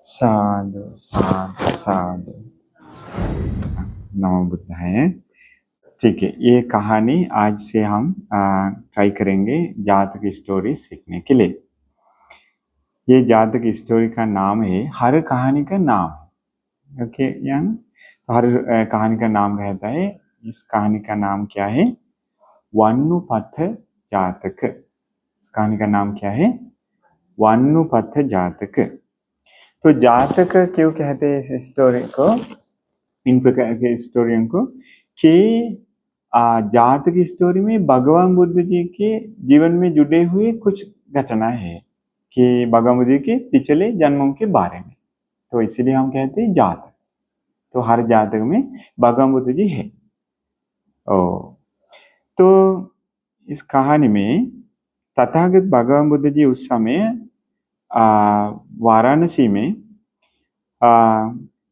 साधु साधु साधु। नमो बुद्धाय। ठीक है, ये कहानी आज से हम ट्राई करेंगे जातक स्टोरी सीखने के लिए। ये जातक स्टोरी का नाम है, हर कहानी का नाम है। ओके यंग, तो हर कहानी का नाम रहता है। इस कहानी का नाम क्या है? वन्नुपथ जातक। इस कहानी का नाम क्या है? वन्नुपथ जातक। तो जातक क्यों कहते हैं इस स्टोरी को, इन प्रकार के स्टोरियों को, कि जातक स्टोरी में भगवान बुद्ध जी के जीवन में जुड़े हुए कुछ घटना है कि भगवान बुद्ध जी के पिछले जन्मों के बारे में। तो इसीलिए हम कहते हैं जातक। तो हर जातक में भगवान बुद्ध जी है। ओ तो इस कहानी में तथागत भगवान बुद्ध जी उस समय वाराणसी में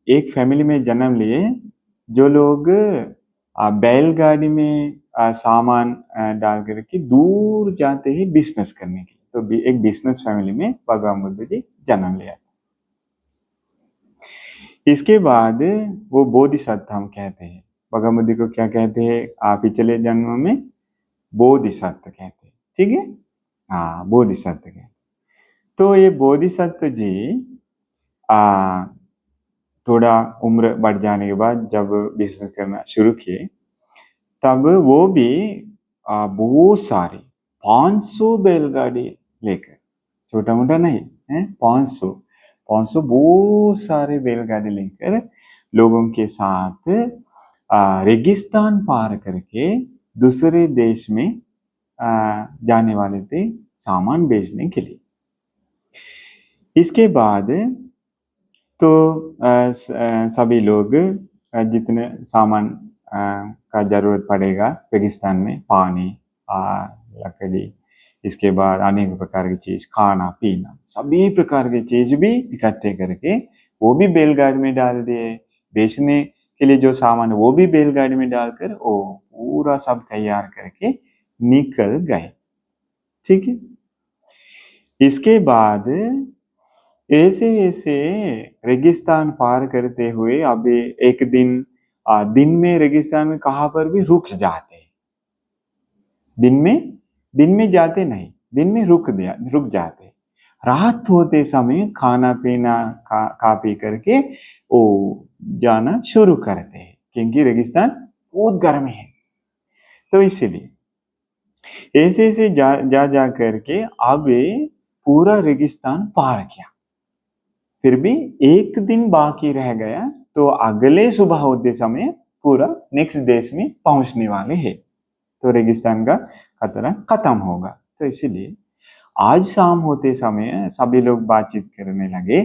एक फैमिली में जन्म लिए, जो लोग बैलगाड़ी में सामान डाल करके दूर जाते हैं बिजनेस करने के लिए। तो एक बिजनेस फैमिली में भगवान बुद्ध जी जन्म लिया। इसके बाद वो बोधिसत्व हम कहते हैं। भगवान बुद्ध को क्या कहते हैं? पिछले जन्म में बोधिसत्व कहते हैं। ठीक है, हाँ, बोधिसत्व कहते हैं। तो ये बोधिसत्व जी थोड़ा उम्र बढ़ जाने के बाद जब बिजनेस करना शुरू किए, तब वो भी बहुत सारे 500 बैलगाड़ी लेकर, छोटा मोटा नहीं है, 500 बहुत सारे बैलगाड़ी लेकर लोगों के साथ रेगिस्तान पार करके दूसरे देश में जाने वाले थे सामान बेचने के लिए। इसके बाद तो सभी लोग जितने सामान का जरूरत पड़ेगा रेगिस्तान में, पानी, लकड़ी, इसके बाद अनेक प्रकार की चीज, खाना पीना, सभी प्रकार की चीज भी इकट्ठे करके वो भी बैलगाड़ी में डाल दिए। बेचने के लिए जो सामान वो भी बैलगाड़ी में डालकर वो पूरा सब तैयार करके निकल गए। ठीक है, इसके बाद ऐसे ऐसे रेगिस्तान पार करते हुए अभी एक दिन दिन में रेगिस्तान में कहां पर भी रुक जाते हैं। दिन में जाते नहीं, दिन में रुक जाते। रात होते समय खाना पीना खा पी करके वो जाना शुरू करते हैं, क्योंकि रेगिस्तान बहुत गर्म है। तो इसीलिए ऐसे ऐसे जा करके अब पूरा रेगिस्तान पार किया। फिर भी एक दिन बाकी रह गया, तो अगले सुबह होते समय पूरा नेक्स्ट देश में पहुंचने वाले हैं। तो रेगिस्तान का खतरा खत्म होगा। तो इसीलिए आज शाम होते समय सभी लोग बातचीत करने लगे,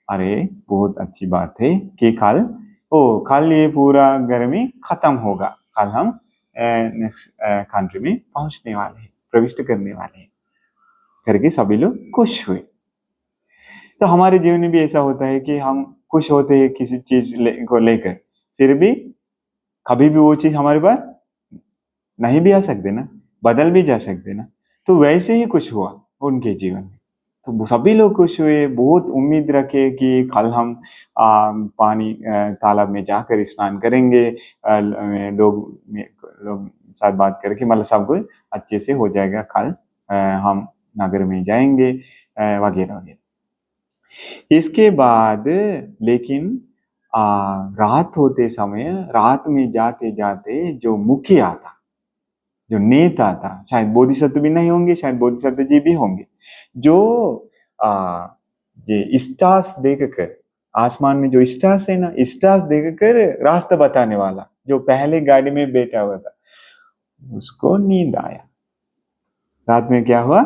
अरे बहुत अच्छी बात है कि कल ये पूरा गर्मी खत्म होगा, कल हम नेक्स्ट कंट्री में पहुंचने वाले हैं, प्रविष्ट करने वाले हैं करके सभी लोग खुश हुए। तो हमारे जीवन में भी ऐसा होता है कि हम खुश होते हैं किसी चीज को लेकर, फिर भी कभी भी वो चीज हमारे पास नहीं भी आ सकते ना, बदल भी जा सकते ना। तो वैसे ही कुछ हुआ उनके जीवन में। तो सभी लोग खुश हुए, बहुत उम्मीद रखे कि कल हम पानी तालाब में जाकर स्नान करेंगे, लोग साथ बात करके मतलब सब कुछ अच्छे से हो जाएगा, कल हम नगर में जाएंगे वगैरह वगैरह। इसके बाद लेकिन रात होते समय, रात में जाते जाते जो मुखिया था, जो नेता था, शायद बोधिसत्व भी नहीं होंगे, शायद बोधिसत्व जी भी होंगे, जो ये स्टार्स देखकर, आसमान में जो स्टार्स है ना, स्टार्स देखकर रास्ता बताने वाला जो पहले गाड़ी में बैठा हुआ था, उसको नींद आया। रात में क्या हुआ?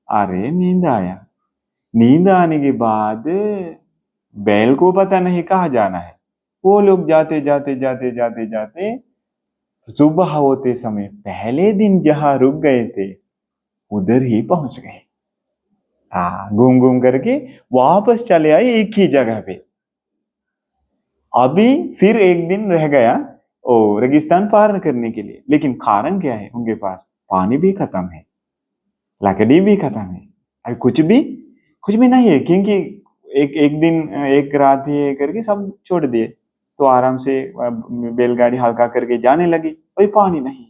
अरे नींद आया। नींद आने के बाद बैल को पता नहीं कहाँ जाना है, वो लोग जाते जाते जाते जाते जाते सुबह होते समय पहले दिन जहां रुक गए थे उधर ही पहुंच गए। घूम घूम करके वापस चले आए एक ही जगह पे। अभी फिर एक दिन रह गया रेगिस्तान पार करने के लिए, लेकिन कारण क्या है? उनके पास पानी भी खत्म है, लकड़ी भी खत्म है, अभी कुछ भी नहीं है, क्योंकि एक दिन एक रात ही करके सब छोड़ दिए, तो आराम से बैलगाड़ी हल्का करके जाने लगी, कोई पानी नहीं।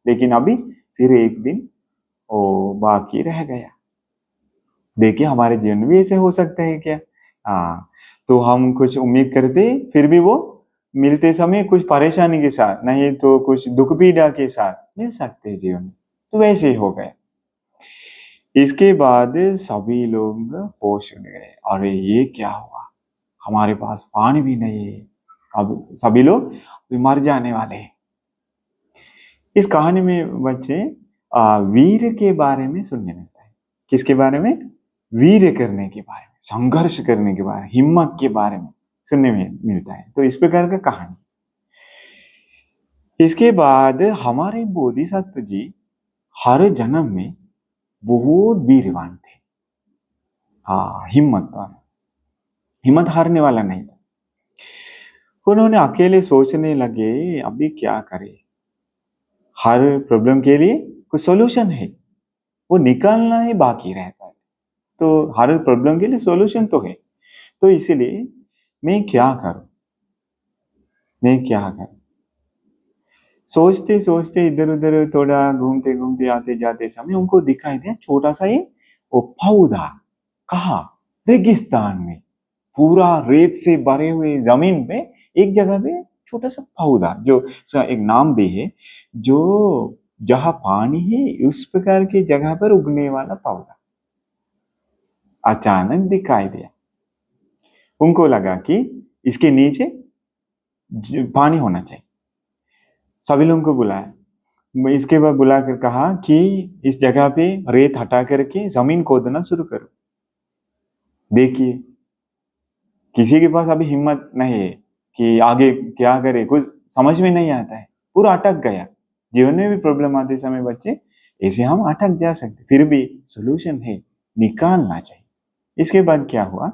लेकिन अभी फिर एक दिन वो बाकी रह गया। देखिए हमारे जीवन में भी ऐसे हो सकते हैं क्या? हाँ, तो हम कुछ उम्मीद करते फिर भी वो मिलते समय कुछ परेशानी के साथ, नहीं तो कुछ दुख पीड़ा के साथ मिल सकते हैं जीवन में। तो वैसे ही हो गए। इसके बाद सभी लोग होश उड़ गए, अरे ये क्या हुआ, हमारे पास पानी भी नहीं है, अब सभी लोग मर जाने वाले हैं। इस कहानी में बच्चे वीर के बारे में सुनने मिलता है। किसके बारे में? वीर करने के बारे में, संघर्ष करने के बारे में, हिम्मत के बारे में सुनने में मिलता है। तो इस प्रकार का कहानी। इसके बाद हमारे बोधिसत्व जी हर जन्म में बहुत वीरवान थे। हाँ, हिम्मत हारने वाला नहीं था। उन्होंने अकेले सोचने लगे अभी क्या करें, हर प्रॉब्लम के लिए कोई सॉल्यूशन है, वो निकालना ही बाकी रहता है। तो हर प्रॉब्लम के लिए सॉल्यूशन तो है, तो इसीलिए मैं क्या करूं, मैं क्या करूं। सोचते सोचते इधर उधर थोड़ा घूमते घूमते आते जाते समय उनको दिखाई दिया छोटा सा ये वो पौधा। कहा? रेगिस्तान में, पूरा रेत से भरे हुए जमीन पे एक जगह पे छोटा सा पौधा, जो एक नाम भी है, जो जहां पानी है उस प्रकार की जगह पर उगने वाला पौधा अचानक दिखाई दिया। उनको लगा कि इसके नीचे पानी होना चाहिए। सभी लोगों को बुलाया, इसके बाद बुलाकर कहा कि इस जगह पे रेत हटा करके जमीन खोदना शुरू करो। देखिए किसी के पास अभी हिम्मत नहीं है कि आगे क्या करे, कुछ समझ में नहीं आता है, पूरा अटक गया। जीवन में भी प्रॉब्लम आते समय बच्चे ऐसे हम अटक जा सकते, फिर भी सोल्यूशन है, निकालना चाहिए। इसके बाद क्या हुआ,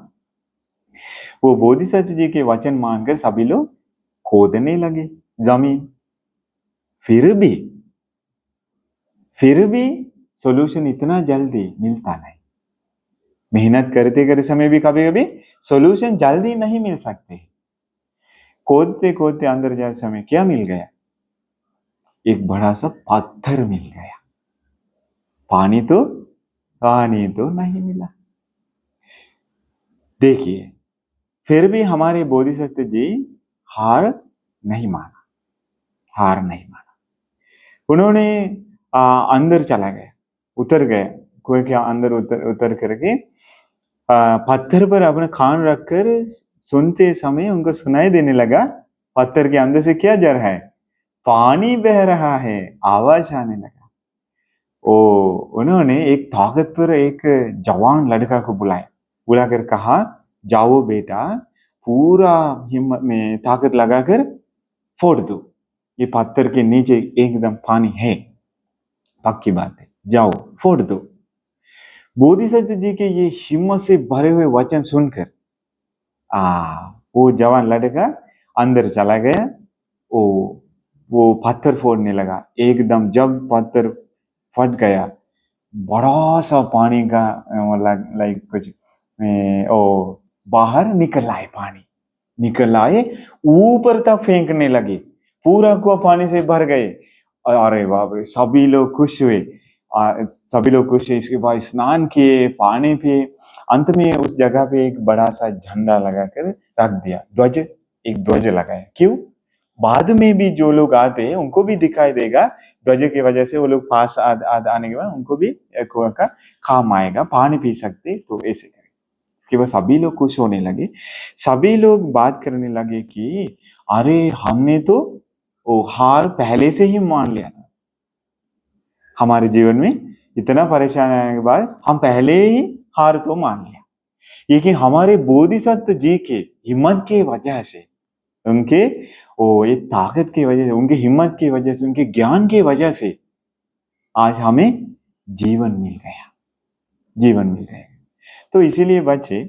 वो बोधिसत्व जी के वचन मानकर सभी लोग खोदने लगे जमीन। फिर भी सॉल्यूशन इतना जल्दी मिलता नहीं। मेहनत करते करते समय भी कभी कभी सॉल्यूशन जल्दी नहीं मिल सकते। खोदते खोदते अंदर जाते समय क्या मिल गया? एक बड़ा सा पत्थर मिल गया। पानी तो नहीं मिला। देखिए फिर भी हमारे बोधिसत्व जी हार नहीं माना, हार नहीं माना। उन्होंने अंदर चला गया, उतर गया, कुएं के अंदर उतर करके पत्थर पर अपना कान रखकर सुनते समय उनको सुनाई देने लगा, पत्थर के अंदर से क्या जा रहा है? पानी बह रहा है, आवाज आने लगा। ओ उन्होंने एक ताकतवर एक जवान लड़का को बुलाकर कहा, जाओ बेटा, पूरा हिम्मत में ताकत लगाकर फोड़ दो, ये पत्थर के नीचे एकदम पानी है, पक्की बात है, जाओ फोड़ दो। बोधिसत्व जी के ये हिम्मत से भरे हुए वचन सुनकर वो जवान लड़का अंदर चला गया। ओ वो पत्थर फोड़ने लगा। एकदम जब पत्थर फट गया, बड़ा सा पानी का लाइक कुछ ओ बाहर निकल आए, पानी निकल आए, ऊपर तक फेंकने लगे, पूरा कुआं पानी से भर गए। अरे बाप रे, सभी लोग खुश हुए, सभी लोग खुश हुए। इसके बाद स्नान किए, पानी पिए। अंत में उस जगह पे एक बड़ा सा झंडा लगाकर रख दिया, एक ध्वज लगाया। क्यों? बाद में भी जो लोग आते हैं उनको भी दिखाई देगा, ध्वज की वजह से वो लोग पास आने के बाद उनको भी कुआं का काम आएगा, पानी पी सकते, तो ऐसे करें। इसके बाद सभी लोग खुश होने लगे। सभी लोग बात करने लगे कि अरे हमने तो वो हार पहले से ही मान लिया था। हमारे जीवन में इतना परेशान आने के बाद हम पहले ही हार तो मान लिया, लेकिन हमारे बोधिसत्व जी के हिम्मत की वजह से, उनके वो एक ताकत की वजह से, उनकी हिम्मत की वजह से, उनके ज्ञान की वजह से आज हमें जीवन मिल गया, जीवन मिल गया। तो इसीलिए बच्चे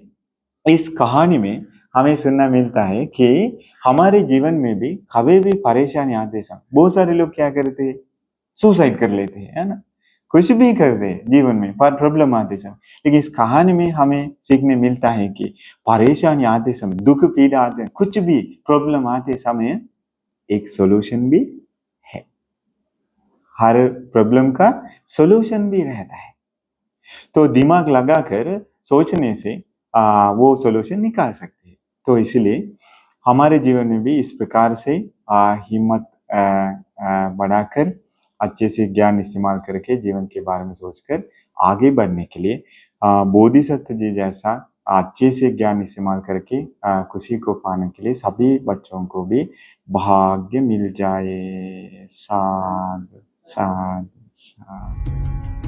इस कहानी में हमें सुनना मिलता है कि हमारे जीवन में भी कभी भी परेशानी आते समय बहुत सारे लोग क्या करते हैं, सुसाइड कर लेते हैं, है ना। कुछ भी कर दे जीवन में पर प्रॉब्लम आते समय, लेकिन इस कहानी में हमें सीखने मिलता है कि परेशानी आते समय, दुख पीड़ा आते, कुछ भी प्रॉब्लम आते समय एक सॉल्यूशन भी है। हर प्रॉब्लम का सॉल्यूशन भी रहता है। तो दिमाग लगाकर सोचने से वो सॉल्यूशन निकाल सकते हैं। तो इसलिए हमारे जीवन में भी इस प्रकार से हिम्मत बढ़ाकर अच्छे से ज्ञान इस्तेमाल करके जीवन के बारे में सोचकर आगे बढ़ने के लिए बोधिसत्व जी जैसा अच्छे से ज्ञान इस्तेमाल करके खुशी को पाने के लिए सभी बच्चों को भी भाग्य मिल जाए। साध साध साध।